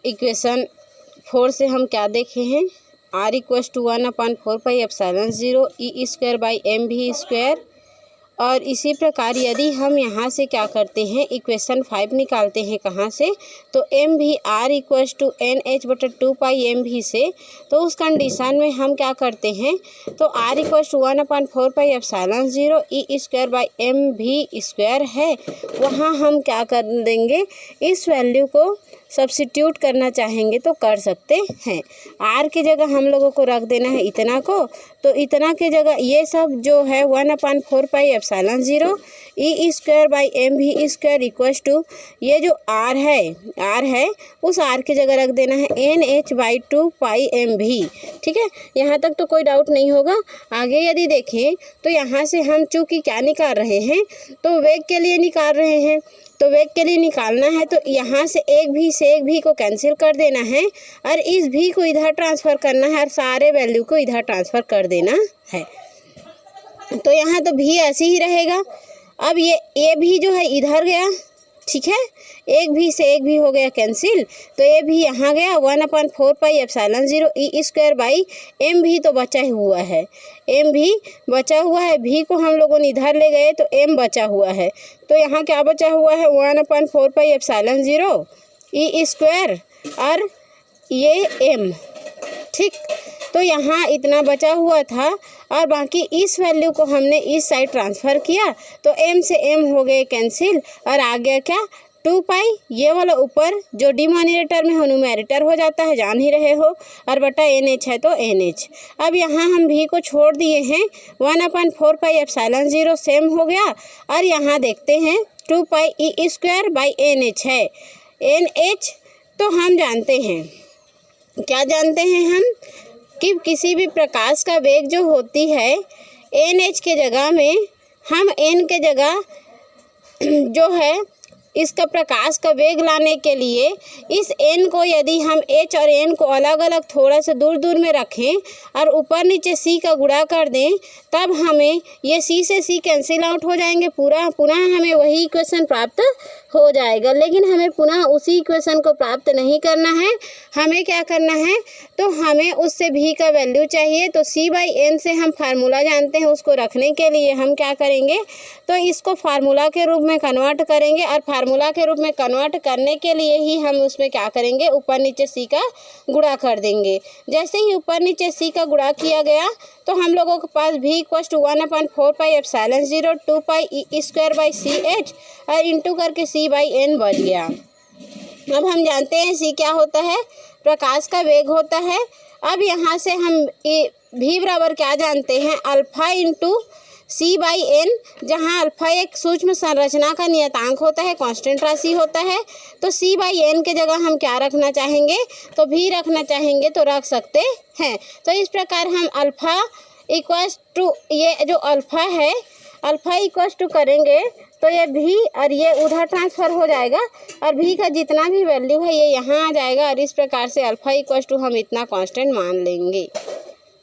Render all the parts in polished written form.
Equation 4 से हम क्या देखे हैं, r = 1/4πε0 e²/mv²। और इसी प्रकार यदि हम यहाँ से क्या करते हैं, इक्वेशन 5 निकालते हैं कहाँ से, तो एम भी r = NH/2πmv से, तो उस कंडीशन में हम क्या करते हैं, तो r = 1/4πε0 e²/mv² है, वहाँ हम क्या कर देंगे, इस वैल्यू को सब्सिट्यूट करना चाहेंगे तो कर सकते हैं। r की जगह हम लोगों को रख देना है इतना को, तो इतना की जगह ये सब जो है 1/4πε0 e²/mv² ये जो r है उस r की जगह रख देना है NH/2πmv। ठीक है, यहाँ तक तो कोई डाउट नहीं होगा। आगे यदि देखें तो यहाँ से हम चूँकि क्या निकाल रहे हैं, तो वेग के लिए निकाल रहे हैं, तो वेग के लिए निकालना है तो यहाँ से एक भी को कैंसिल कर देना है और इस भी को इधर ट्रांसफ़र करना है और सारे वैल्यू को इधर ट्रांसफ़र कर देना है। तो यहाँ तो भी ऐसे ही रहेगा। अब ये भी जो है इधर गया, ठीक है, एक भी से एक भी हो गया कैंसिल, तो ये भी यहाँ गया 1/4πε0 e²/mv तो बचा हुआ है, m भी बचा हुआ है, भी को हम लोगों ने इधर ले गए तो m बचा हुआ है, तो यहाँ क्या बचा हुआ है 1/4πε0 e² और ये m। ठीक, तो यहाँ इतना बचा हुआ था और बाकी इस वैल्यू को हमने इस साइड ट्रांसफ़र किया तो m से m हो गए कैंसिल और आ गया क्या 2π, ये वाला ऊपर जो डिनोमिनेटर में हो न्यूमरेटर हो जाता है, जान ही रहे हो, और बटा NH है तो NH। अब यहाँ हम भी को छोड़ दिए हैं 1/4πε0 सेम हो गया और यहाँ देखते हैं 2π e²/NH है। NH तो हम जानते हैं, क्या जानते हैं हम, कि किसी भी प्रकाश का वेग जो होती है NH के जगह में हम n के जगह जो है इसका प्रकाश का वेग लाने के लिए इस n को यदि हम h और n को अलग अलग थोड़ा सा दूर दूर में रखें और ऊपर नीचे c का गुणा कर दें, तब हमें ये c से c कैंसिल आउट हो जाएंगे, पुनः हमें वही इक्वेशन प्राप्त हो जाएगा। लेकिन हमें पुनः उसी इक्वेशन को प्राप्त नहीं करना है, हमें क्या करना है, तो हमें उससे भी का वैल्यू चाहिए। तो c/n से हम फार्मूला जानते हैं, उसको रखने के लिए हम क्या करेंगे, तो इसको फार्मूला के रूप में कन्वर्ट करेंगे और फार्मूला के रूप में कन्वर्ट करने के लिए ही हम उसमें क्या करेंगे, ऊपर नीचे c का गुणा कर देंगे। जैसे ही ऊपर नीचे c का गुणा किया गया तो हम लोगों के पास v = 1/4πε0 2π e²/ch और इंटू करके c/n बच गया। अब हम जानते हैं c क्या होता है, प्रकाश का वेग होता है। अब यहाँ से हम v बराबर क्या जानते हैं, अल्फा इंटू c/n, जहाँ अल्फा एक सूक्ष्म संरचना का नियतांक होता है, कांस्टेंट राशि होता है। तो c/n के जगह हम क्या रखना चाहेंगे, तो v रखना चाहेंगे तो रख सकते हैं। तो इस प्रकार हम अल्फा इक्वल्स टू, ये जो अल्फा है अल्फा इक्वल्स टू करेंगे तो ये भी और ये उधर ट्रांसफ़र हो जाएगा और भी का जितना भी वैल्यू है ये यहाँ आ जाएगा और इस प्रकार से अल्फा इक्वल्स टू हम इतना कांस्टेंट मान लेंगे।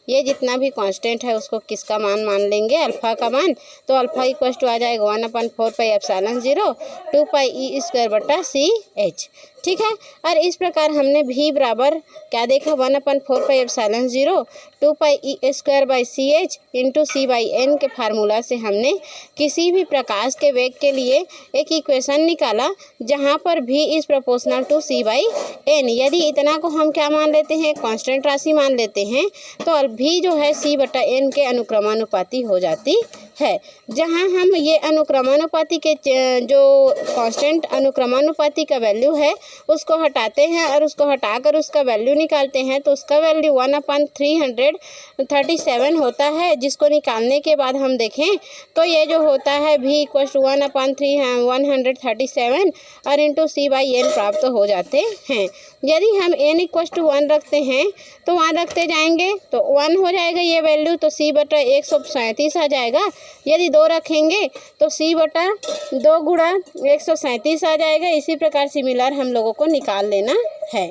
ये जितना भी कांस्टेंट है उसको किसका मान लेंगे, अल्फ़ा का मान। तो अल्फ़ा इक्वल्स टू आ जाएगा 1/4πε0 2π e²/ch। ठीक है, और इस प्रकार हमने भी बराबर क्या देखा, 1/4πε0 2π e²/ch इंटू c/n के फार्मूला से हमने किसी भी प्रकाश के वेग के लिए एक इक्वेशन निकाला जहाँ पर v is proportional to c/n। यदि इतना को हम क्या मान लेते हैं, कांस्टेंट राशि मान लेते हैं, तो v जो है c/n के अनुक्रमानुपाती हो जाती है। जहाँ हम ये अनुक्रमानुपाती के जो कांस्टेंट अनुक्रमानुपाती का वैल्यू है उसको हटाते हैं और उसको हटाकर उसका वैल्यू निकालते हैं, तो उसका वैल्यू 1/337 होता है। जिसको निकालने के बाद हम देखें तो ये जो होता है v = 1/137 और इंटू c/n प्राप्त हो जाते हैं। यदि हम n = 1 रखते हैं तो 1 रखते जाएंगे तो 1 हो जाएगा ये वैल्यू, तो c/137 आ जाएगा। यदि 2 रखेंगे तो c/2 गुणा 137 आ जाएगा। इसी प्रकार सिमिलर हम लोगों को निकाल लेना है।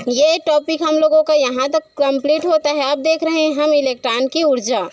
ये टॉपिक हम लोगों का यहाँ तक कंप्लीट होता है। अब देख रहे हैं हम इलेक्ट्रॉन की ऊर्जा।